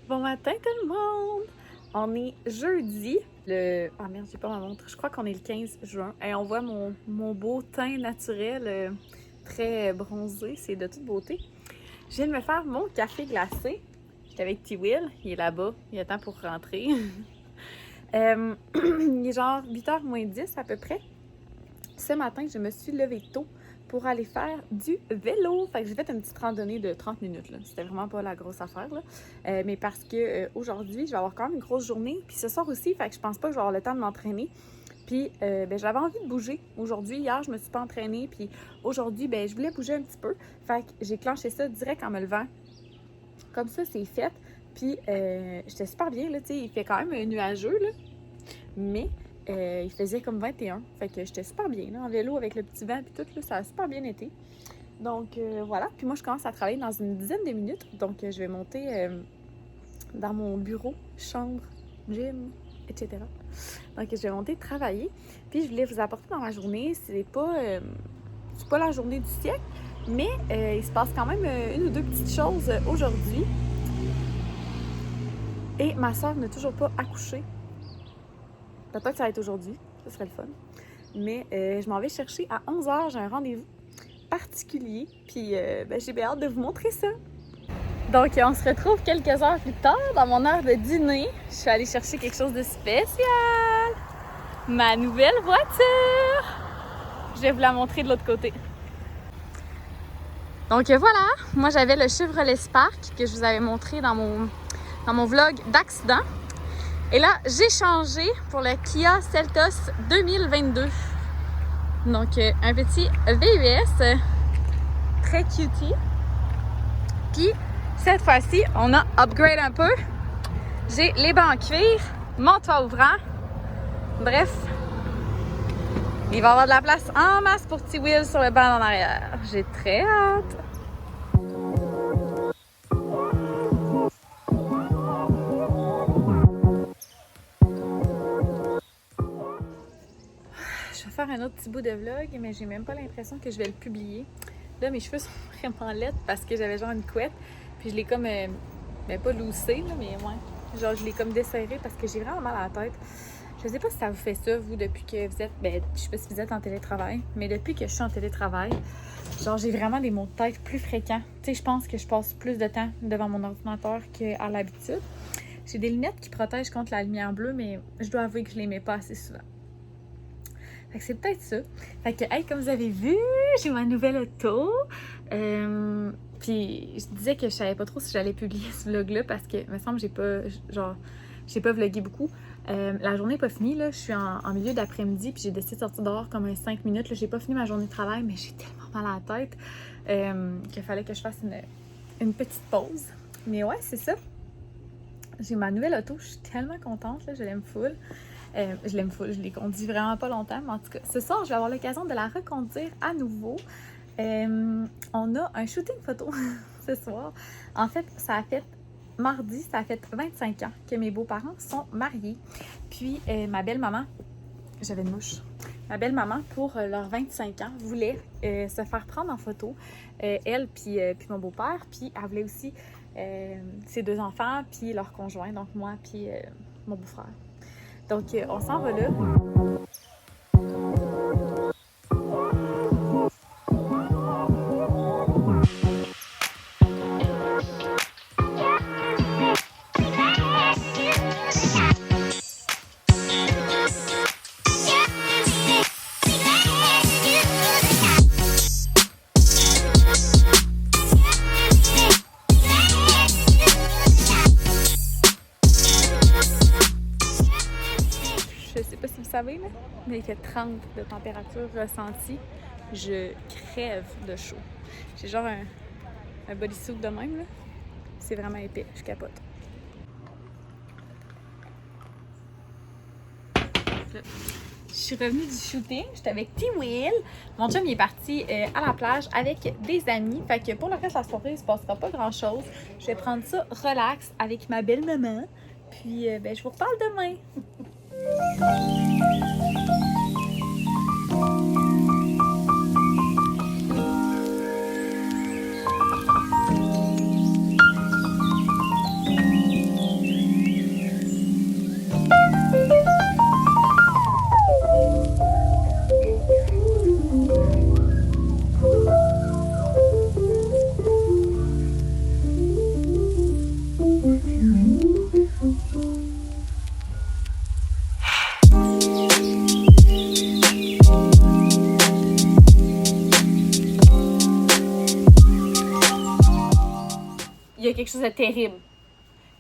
Bon matin tout le monde! On est jeudi, Ah merde, j'ai pas ma montre. Je crois qu'on est le 15 juin. Et on voit mon beau teint naturel très bronzé. C'est de toute beauté. Je viens de me faire mon café glacé. J'étais avec T-Will. Il est là-bas. Il est temps pour rentrer. Il est genre 8h moins 10 à peu près. Ce matin, je me suis levée tôt pour aller faire du vélo. Fait que j'ai fait une petite randonnée de 30 minutes. C'était vraiment pas la grosse affaire. Mais parce que aujourd'hui, je vais avoir quand même une grosse journée. Puis ce soir aussi, fait que je pense pas que je vais avoir le temps de m'entraîner. Puis j'avais envie de bouger aujourd'hui. Hier, je me suis pas entraînée. Puis aujourd'hui, je voulais bouger un petit peu. Fait que j'ai clenché ça direct en me levant. Comme ça, c'est fait. Puis j'étais super bien. Là, il fait quand même nuageux. Là. Mais il faisait comme 21. Fait que j'étais super bien là, en vélo avec le petit vent. Puis tout, là, ça a super bien été. Donc voilà. Puis moi, je commence à travailler dans une dizaine de minutes. Donc je vais monter dans mon bureau, chambre, gym, etc. Donc je vais monter travailler. Puis je voulais vous apporter dans ma journée. C'est pas la journée du siècle. Mais il se passe quand même une ou deux petites choses aujourd'hui. Et ma soeur n'a toujours pas accouché. Peut-être que ça va être aujourd'hui, ce serait le fun. Mais je m'en vais chercher à 11h, j'ai un rendez-vous particulier. Puis j'ai bien hâte de vous montrer ça. Donc on se retrouve quelques heures plus tard dans mon heure de dîner. Je suis allée chercher quelque chose de spécial. Ma nouvelle voiture. Je vais vous la montrer de l'autre côté. Donc voilà, moi j'avais le Chevrolet Spark que je vous avais montré dans mon vlog d'accident. Et là, j'ai changé pour le Kia Seltos 2022. Donc, un petit VUS très cutie. Puis, cette fois-ci, on a upgrade un peu. J'ai les bancs en cuir, mon toit ouvrant. Bref, il va y avoir de la place en masse pour T-Will sur le banc en arrière. J'ai très hâte. Je vais faire un autre petit bout de vlog, mais j'ai même pas l'impression que je vais le publier. Là, mes cheveux sont vraiment laides parce que j'avais genre une couette, puis je l'ai comme, pas loussé, là, mais ouais. Genre, je l'ai comme desserré parce que j'ai vraiment mal à la tête. Je sais pas si ça vous fait ça, vous, depuis que vous êtes, je sais pas si vous êtes en télétravail, mais depuis que je suis en télétravail, genre, j'ai vraiment des maux de tête plus fréquents. Tu sais, je pense que je passe plus de temps devant mon ordinateur qu'à l'habitude. J'ai des lunettes qui protègent contre la lumière bleue, mais je dois avouer que je les mets pas assez souvent. Fait que c'est peut-être ça. Fait que, hey, comme vous avez vu, j'ai ma nouvelle auto. Puis, je disais que je savais pas trop si j'allais publier ce vlog-là parce que, il me semble, j'ai pas vlogué beaucoup. La journée n'est pas finie, là. Je suis en milieu d'après-midi, puis j'ai décidé de sortir dehors comme un 5 minutes. Là, j'ai pas fini ma journée de travail, mais j'ai tellement mal à la tête qu'il fallait que je fasse une petite pause. Mais ouais, c'est ça. J'ai ma nouvelle auto, je suis tellement contente, là, je l'aime full. Je l'ai conduit vraiment pas longtemps, mais en tout cas, ce soir, je vais avoir l'occasion de la reconduire à nouveau. On a un shooting photo ce soir. En fait, mardi, ça a fait 25 ans que mes beaux-parents sont mariés. Puis, ma belle-maman, j'avais une mouche. Ma belle-maman, pour leurs 25 ans, voulait se faire prendre en photo, elle puis mon beau-père. Puis, elle voulait aussi ses deux enfants, puis leur conjoint, donc moi, puis mon beau-frère. Donc, on s'en va là. Je sais pas si vous savez, là, mais il fait 30 de température ressentie. Je crève de chaud. J'ai genre un bodysuit de même, là. C'est vraiment épais, je capote. Je suis revenue du shooting, j'étais avec T-Will. Mon chum il est parti à la plage avec des amis. Fait que pour le reste de la soirée, il se passera pas grand chose. Je vais prendre ça relax avec ma belle maman. Puis je vous reparle demain. quelque chose de terrible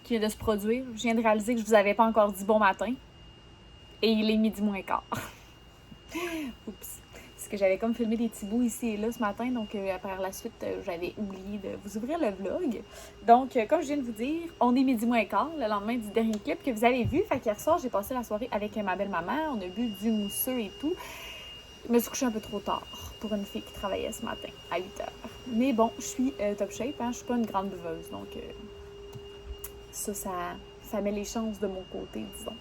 qui vient de se produire. Je viens de réaliser que je vous avais pas encore dit bon matin. Et il est midi moins quart. Oups. Parce que j'avais comme filmé des petits bouts ici et là ce matin. Donc, par la suite, j'avais oublié de vous ouvrir le vlog. Donc, comme je viens de vous dire, on est midi moins quart, le lendemain du dernier clip que vous avez vu. Fait qu'hier soir, j'ai passé la soirée avec ma belle-maman. On a bu du mousseux et tout. Je me suis couchée un peu trop tard pour une fille qui travaillait ce matin à 8 heures. Mais bon, je suis top shape, hein? Je suis pas une grande buveuse, donc ça met les chances de mon côté, disons.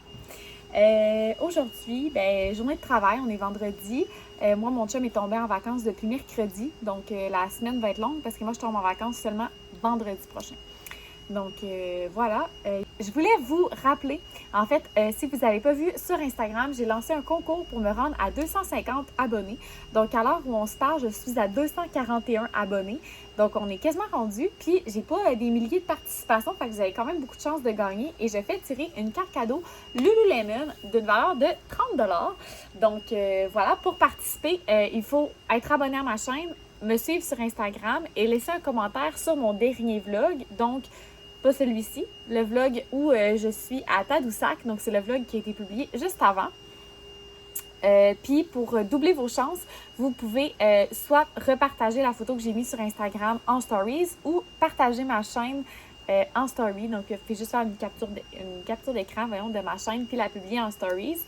Aujourd'hui, journée de travail, on est vendredi. Moi, mon chum est tombé en vacances depuis mercredi, donc la semaine va être longue parce que moi, je tombe en vacances seulement vendredi prochain. Donc voilà, je voulais vous rappeler, en fait, si vous n'avez pas vu sur Instagram, j'ai lancé un concours pour me rendre à 250 abonnés. Donc à l'heure où on se parle, je suis à 241 abonnés. Donc on est quasiment rendu, puis j'ai pas des milliers de participations, fait que vous avez quand même beaucoup de chances de gagner. Et je fais tirer une carte cadeau Lululemon d'une valeur de 30 $. Donc voilà, pour participer, il faut être abonné à ma chaîne, me suivre sur Instagram et laisser un commentaire sur mon dernier vlog. Donc, pas celui-ci, le vlog où je suis à Tadoussac. Donc, c'est le vlog qui a été publié juste avant. Puis, pour doubler vos chances, vous pouvez soit repartager la photo que j'ai mise sur Instagram en stories ou partager ma chaîne en story. Donc, faites juste faire une capture d'écran, voyons, de ma chaîne puis la publier en stories.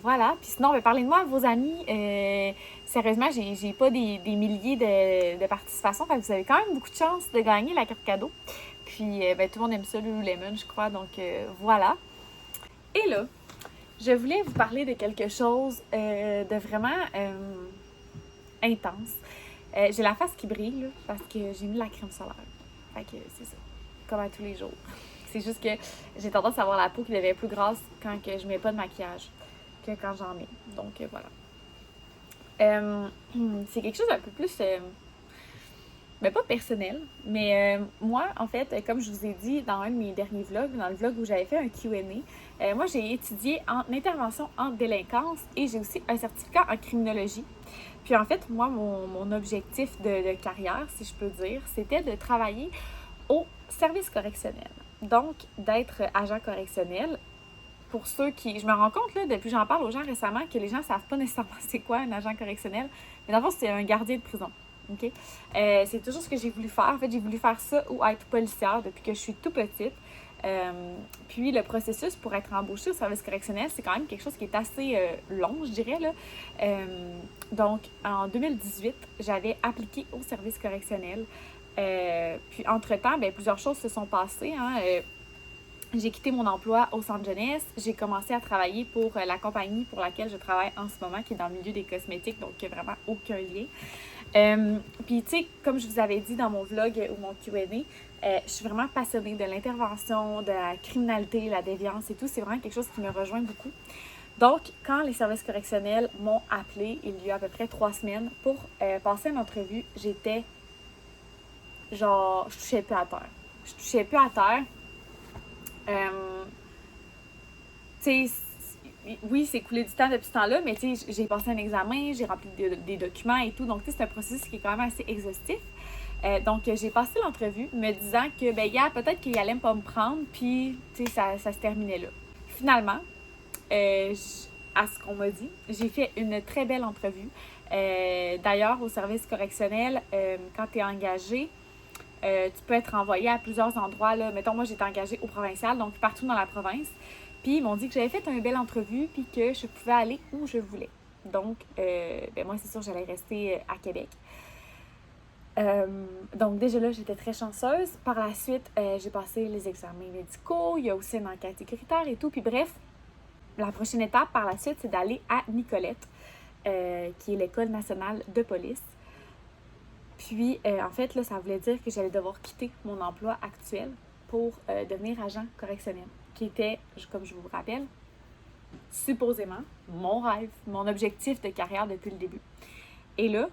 Voilà. Puis sinon, parlez de moi à vos amis. Sérieusement, j'ai pas des milliers de participations. Fait que vous avez quand même beaucoup de chances de gagner la carte cadeau. Puis, tout le monde aime ça, Lululemon, je crois. Donc, voilà. Et là, je voulais vous parler de quelque chose de vraiment intense. J'ai la face qui brille, là, parce que j'ai mis de la crème solaire. Fait que c'est ça. Comme à tous les jours. C'est juste que j'ai tendance à avoir la peau qui devient plus grasse quand que je mets pas de maquillage que quand j'en mets. Donc, voilà. C'est quelque chose d'un peu plus... pas personnel, mais moi, en fait, comme je vous ai dit dans un de mes derniers vlogs, dans le vlog où j'avais fait un Q&A, moi, j'ai étudié en intervention en délinquance et j'ai aussi un certificat en criminologie. Puis en fait, moi, mon objectif de carrière, si je peux dire, c'était de travailler au service correctionnel. Donc, d'être agent correctionnel. Pour ceux qui... Je me rends compte, là, depuis que j'en parle aux gens récemment, que les gens ne savent pas nécessairement c'est quoi un agent correctionnel. Mais dans le fond, c'est un gardien de prison. OK? C'est toujours ce que j'ai voulu faire. En fait, j'ai voulu faire ça ou être policière depuis que je suis tout petite. Puis, le processus pour être embauchée au service correctionnel, c'est quand même quelque chose qui est assez long, je dirais, là. Donc, en 2018, j'avais appliqué au service correctionnel. Puis, entre-temps, plusieurs choses se sont passées, hein. J'ai quitté mon emploi au centre jeunesse. J'ai commencé à travailler pour la compagnie pour laquelle je travaille en ce moment, qui est dans le milieu des cosmétiques, donc il n'y a vraiment aucun lien. Puis, tu sais, comme je vous avais dit dans mon vlog ou mon Q&A, je suis vraiment passionnée de l'intervention, de la criminalité, la déviance et tout. C'est vraiment quelque chose qui me rejoint beaucoup. Donc, quand les services correctionnels m'ont appelée, il y a à peu près 3 semaines, pour passer une entrevue, j'étais genre, je touchais plus à terre. Je touchais plus à terre. Tu sais, oui, c'est coulé du temps depuis ce temps-là, mais tu sais, j'ai passé un examen, j'ai rempli des documents et tout. Donc, tu sais, c'est un processus qui est quand même assez exhaustif. Donc, j'ai passé l'entrevue me disant que, peut-être qu'il allait pas me prendre, puis, tu sais, ça se terminait là. Finalement, à ce qu'on m'a dit, j'ai fait une très belle entrevue. D'ailleurs, au service correctionnel, quand tu es engagé, tu peux être envoyé à plusieurs endroits. Là. Mettons, moi, j'étais engagée au provincial, donc partout dans la province. Puis, ils m'ont dit que j'avais fait une belle entrevue, puis que je pouvais aller où je voulais. Donc, moi, c'est sûr, j'allais rester à Québec. Donc, déjà là, j'étais très chanceuse. Par la suite, j'ai passé les examens médicaux. Il y a aussi une enquête sécuritaire et tout. Puis, bref, la prochaine étape, par la suite, c'est d'aller à Nicolette, qui est l'École nationale de police. Puis, en fait, là, ça voulait dire que j'allais devoir quitter mon emploi actuel pour devenir agent correctionnel, qui était, comme je vous rappelle, supposément mon rêve, mon objectif de carrière depuis le début. Et là,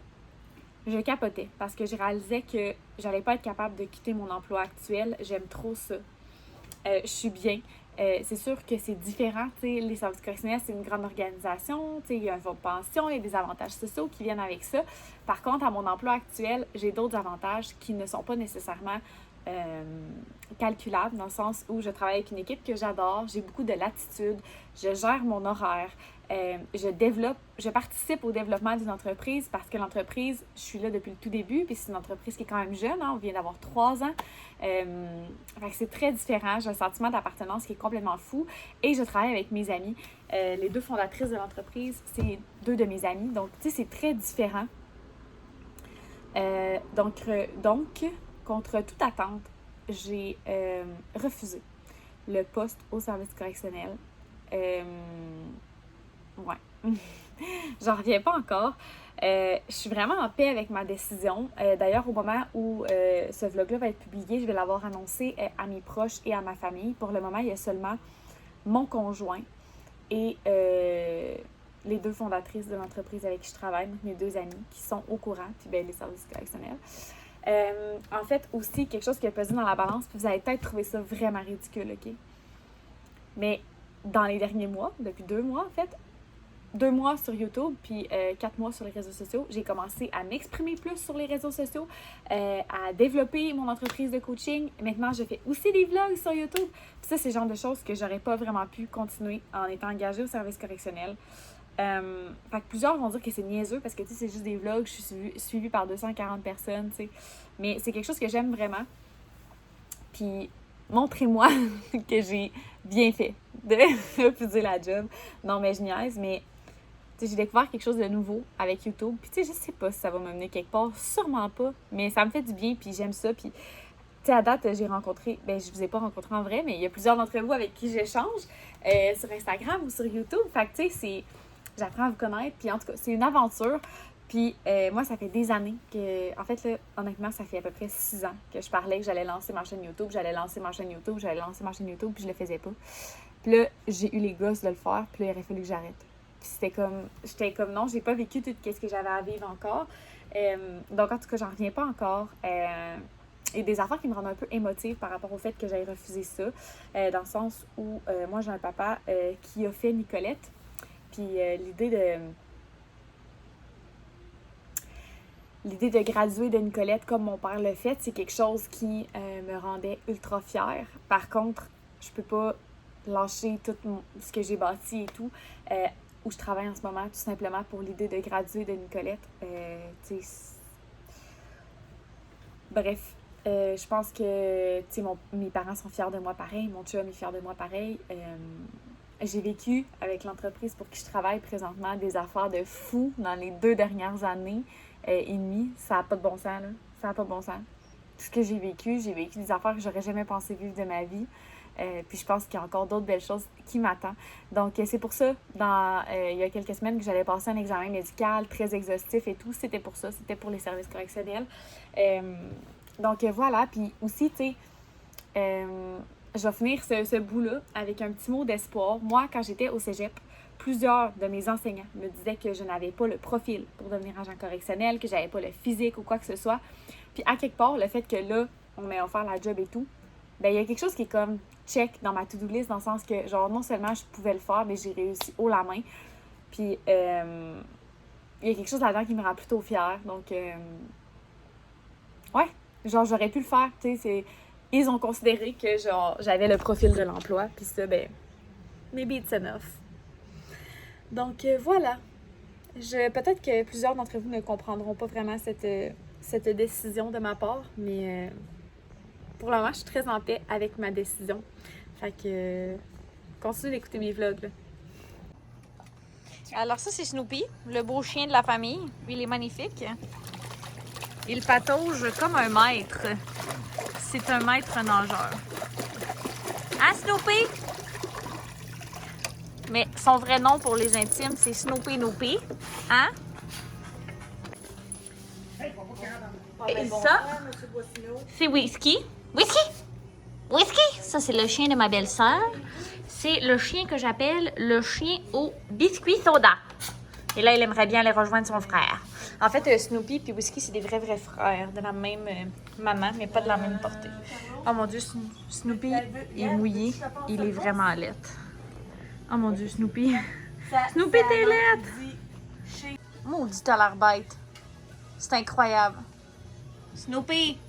je capotais parce que je réalisais que j'allais pas être capable de quitter mon emploi actuel. J'aime trop ça. Je suis bien. C'est sûr que c'est différent, tu sais, les services correctionnels, c'est une grande organisation, tu sais, il y a un fonds de pension, il y a des avantages sociaux qui viennent avec ça. Par contre, à mon emploi actuel, j'ai d'autres avantages qui ne sont pas nécessairement calculable, dans le sens où je travaille avec une équipe que j'adore, j'ai beaucoup de latitude, je gère mon horaire, je participe au développement d'une entreprise parce que l'entreprise, je suis là depuis le tout début, puis c'est une entreprise qui est quand même jeune, hein, on vient d'avoir 3 ans. Fait que c'est très différent, j'ai un sentiment d'appartenance qui est complètement fou et je travaille avec mes amis. Les 2 fondatrices de l'entreprise, c'est 2 de mes amis, donc tu sais, c'est très différent. Donc, contre toute attente, j'ai refusé le poste au service correctionnel. Ouais. J'en reviens pas encore. Je suis vraiment en paix avec ma décision. D'ailleurs, au moment où ce vlog-là va être publié, je vais l'avoir annoncé à mes proches et à ma famille. Pour le moment, il y a seulement mon conjoint et les 2 fondatrices de l'entreprise avec qui je travaille, donc mes 2 amies, qui sont au courant, puis les services correctionnels. En fait, aussi, quelque chose qui a pesé dans la balance, puis vous allez peut-être trouver ça vraiment ridicule, OK? Mais dans les derniers mois, depuis 2 mois en fait, 2 mois sur YouTube, puis 4 mois sur les réseaux sociaux, j'ai commencé à m'exprimer plus sur les réseaux sociaux, à développer mon entreprise de coaching. Maintenant, je fais aussi des vlogs sur YouTube. Puis ça, c'est le genre de choses que j'aurais pas vraiment pu continuer en étant engagée au service correctionnel. Fait que plusieurs vont dire que c'est niaiseux parce que tu sais, c'est juste des vlogs, je suis suivie par 240 personnes, tu sais. Mais c'est quelque chose que j'aime vraiment. Puis montrez-moi que j'ai bien fait de refuser la job. Non, mais je niaise, mais j'ai découvert quelque chose de nouveau avec YouTube. Puis tu sais, je sais pas si ça va me mener quelque part, sûrement pas, mais ça me fait du bien, puis j'aime ça. Puis tu sais, à date, j'ai rencontré, je vous ai pas rencontré en vrai, mais il y a plusieurs d'entre vous avec qui j'échange sur Instagram ou sur YouTube. Fait que tu sais, j'apprends à vous connaître, puis en tout cas, c'est une aventure. Puis moi, ça fait des années que, en fait, là, honnêtement, ça fait à peu près 6 ans que je parlais que j'allais lancer ma chaîne YouTube, puis je le faisais pas. Puis là, j'ai eu les gosses de le faire, puis là, il aurait fallu que j'arrête. Puis j'étais comme non, j'ai pas vécu tout ce que j'avais à vivre encore. Donc, en tout cas, j'en reviens pas encore. Et des affaires qui me rendent un peu émotive par rapport au fait que j'aille refuser ça. Dans le sens où, moi, j'ai un papa qui a fait Nicolette. Puis l'idée de graduer de Nicolette comme mon père l'a fait, c'est quelque chose qui me rendait ultra fière. Par contre, je peux pas lâcher tout ce que j'ai bâti et tout, où je travaille en ce moment, tout simplement pour l'idée de graduer de Nicolette. Bref, je pense que mes parents sont fiers de moi pareil, mon chum est fier de moi pareil. J'ai vécu avec l'entreprise pour qui je travaille présentement des affaires de fou dans les 2 dernières années et demie. Ça n'a pas de bon sens, là. Ça n'a pas de bon sens. Tout ce que j'ai vécu des affaires que j'aurais jamais pensé vivre de ma vie. Puis je pense qu'il y a encore d'autres belles choses qui m'attendent. Donc, c'est pour ça, il y a quelques semaines, que j'allais passer un examen médical très exhaustif et tout. C'était pour ça, c'était pour les services correctionnels. Donc, voilà. Puis aussi, tu sais, je vais finir ce bout-là avec un petit mot d'espoir. Moi, quand j'étais au cégep, plusieurs de mes enseignants me disaient que je n'avais pas le profil pour devenir agent correctionnel, que j'avais pas le physique ou quoi que ce soit. Puis à quelque part, le fait que là, on m'ait offert la job et tout, il y a quelque chose qui est comme check dans ma to-do list, dans le sens que, genre, non seulement je pouvais le faire, mais j'ai réussi haut la main. Puis, il y a quelque chose là-dedans qui me rend plutôt fière. Donc, ouais, genre, j'aurais pu le faire, tu sais, ils ont considéré que, genre, j'avais le profil de l'emploi, puis ça, maybe it's enough. Donc, voilà. Peut-être que plusieurs d'entre vous ne comprendront pas vraiment cette décision de ma part, mais pour le moment, je suis très en paix avec ma décision. Fait que, continuez d'écouter mes vlogs, là. Alors ça, c'est Snoopy, le beau chien de la famille. Lui, il est magnifique. Il patauge comme un maître. C'est un maître nageur. Hein, Snoopy? Mais son vrai nom pour les intimes, c'est Snoopy Noopy. Hein? Et ça, c'est Whisky. Whisky! Whisky! Ça, c'est le chien de ma belle-sœur. C'est le chien que j'appelle le chien au biscuit soda. Et là, il aimerait bien aller rejoindre son frère. En fait, Snoopy et Whisky, c'est des vrais frères de la même maman, mais pas de la même portée. Oh mon Dieu, Snoopy est mouillé. Il est vraiment laid. Oh mon Dieu, Snoopy. Snoopy, t'es laid! Maudit, t'as l'air bête. C'est incroyable. Snoopy!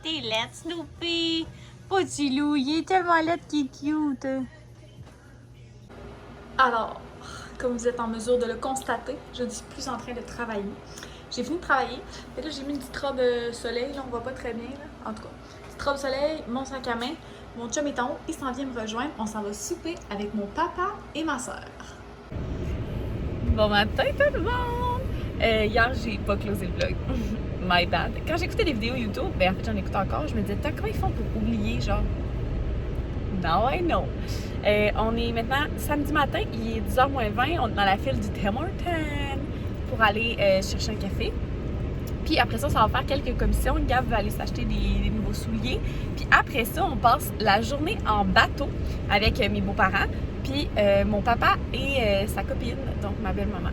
T'es laide, Snoopy. Petit loup, il est tellement laide qu'il est cute. Alors, comme vous êtes en mesure de le constater, je ne suis plus en train de travailler. J'ai fini de travailler. Et là, j'ai mis une petite robe soleil. Là, on voit pas très bien. Là. En tout cas, petite robe soleil, mon sac à main. Mon chum est en haut. Il s'en vient me rejoindre. On s'en va souper avec mon papa et ma soeur. Bon matin, tout le monde! Hier, j'ai pas closé le vlog. My bad. Quand j'écoutais des vidéos YouTube, ben en fait, j'en écoute encore. Je me disais, comment ils font pour oublier, genre? Now I know. On est maintenant samedi matin, il est 10h moins 20, on est dans la file du Tim Hortons pour aller chercher un café. Puis après ça, ça va faire quelques commissions. Gab va aller s'acheter des nouveaux souliers. Puis après ça, on passe la journée en bateau avec mes beaux-parents. Puis mon papa et sa copine, donc ma belle-maman.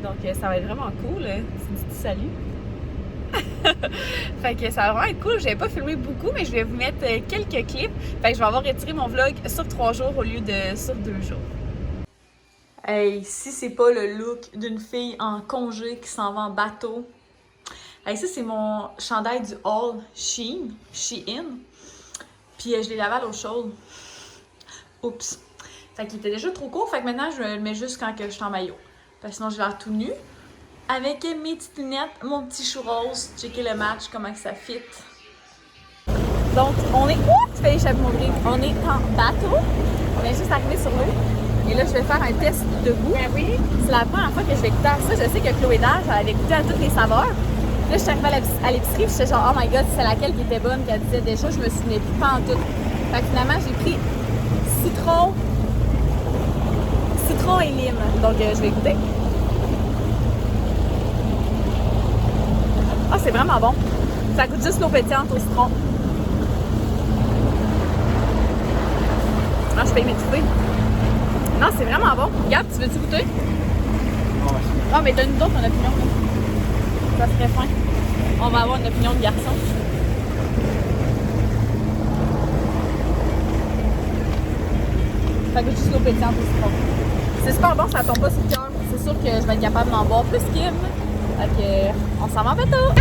Donc ça va être vraiment cool. C'est du petit salut. Fait que ça va vraiment être cool. J'avais pas filmé beaucoup, mais je vais vous mettre quelques clips. Fait que je vais avoir retiré mon vlog sur 3 jours au lieu de sur 2 jours. Hey, si c'est pas le look d'une fille en congé qui s'en va en bateau. Hey, ça c'est mon chandail du All Shein. Puis je l'ai lavé à l'eau chaude. Oups. Fait qu'il était déjà trop court. Fait que maintenant je le mets juste quand que je suis en maillot. Parce que sinon je vais l'air tout nu. Avec mes petites lunettes, mon petit chou rose, checker le match, comment que ça fit. Donc, on est... Ouh, tu fais échapper mon grille. On est en bateau. On est juste arrivé sur l'eau. Et là, je vais faire un test debout. Ben oui. C'est la première fois que je vais goûter à ça. Je sais que Chloé Dage, elle avait goûté à toutes les saveurs. Là, je suis arrivée à l'épicerie, puis j'étais genre, oh my god, c'est laquelle qui était bonne, qu'elle disait déjà, je me souvenais plus pas en tout. Fait que finalement, j'ai pris citron et lime. Donc, je vais goûter. Ah, c'est vraiment bon. Ça goûte juste l'eau pétillante au citron. Ah, je peux y m'étouffer. Non, c'est vraiment bon. Regarde, tu veux-tu goûter? Ah, mais donne-nous d'autres ton opinion. Ça serait fin. On va avoir une opinion de garçon. Ça goûte juste l'eau pétillante au citron. C'est super bon, ça tombe pas sur le cœur. C'est sûr que je vais être capable d'en boire plus qu'Im. Fait que, on s'en va en bateau!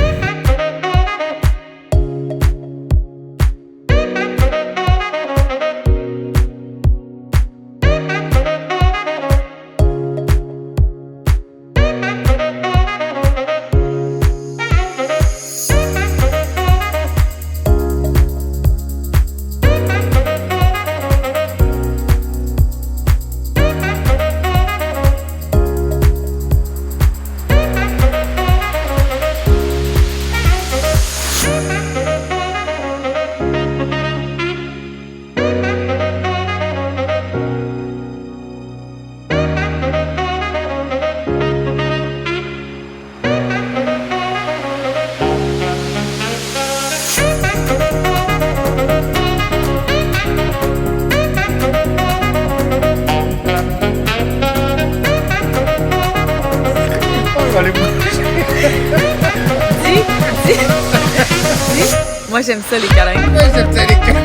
Moi, j'aime ça, les câlins. Moi, j'aime ça, les câlins.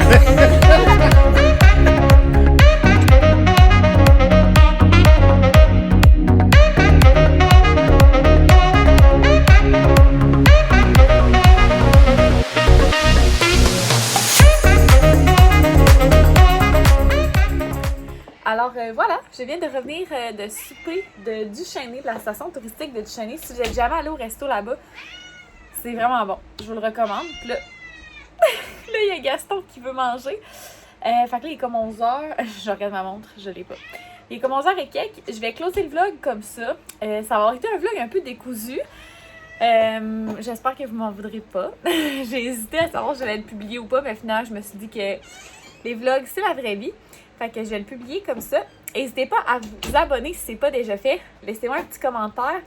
Alors voilà, je viens de revenir de souper de Duchesnay, de la station touristique de Duchesnay. Si vous n'êtes jamais allé au resto là-bas, c'est vraiment bon. Je vous le recommande. Puis là, là, il y a Gaston qui veut manger. Fait que là, il est comme 11h. Je regarde ma montre, je l'ai pas. Il est comme 11h et quelques. Je vais closer le vlog comme ça. Ça va avoir été un vlog un peu décousu. J'espère que vous m'en voudrez pas. J'ai hésité à savoir si j'allais le publier ou pas, mais finalement, je me suis dit que les vlogs, c'est la vraie vie. Fait que je vais le publier comme ça. N'hésitez pas à vous abonner si c'est pas déjà fait. Laissez-moi un petit commentaire.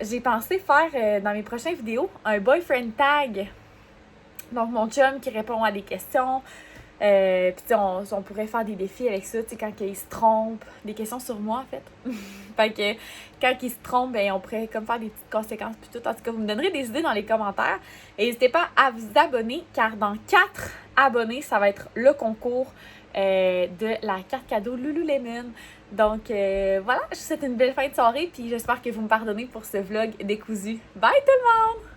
J'ai pensé faire dans mes prochaines vidéos un boyfriend tag. Donc mon chum qui répond à des questions. Puis on pourrait faire des défis avec ça, tu sais, quand il se trompe. Des questions sur moi, en fait. Fait que quand il se trompe, ben, on pourrait comme faire des petites conséquences puis tout. En tout cas, vous me donnerez des idées dans les commentaires. Et n'hésitez pas à vous abonner, car dans 4 abonnés, ça va être le concours de la carte cadeau Lululemon. Donc voilà, je vous souhaite une belle fin de soirée, puis j'espère que vous me pardonnez pour ce vlog décousu. Bye tout le monde!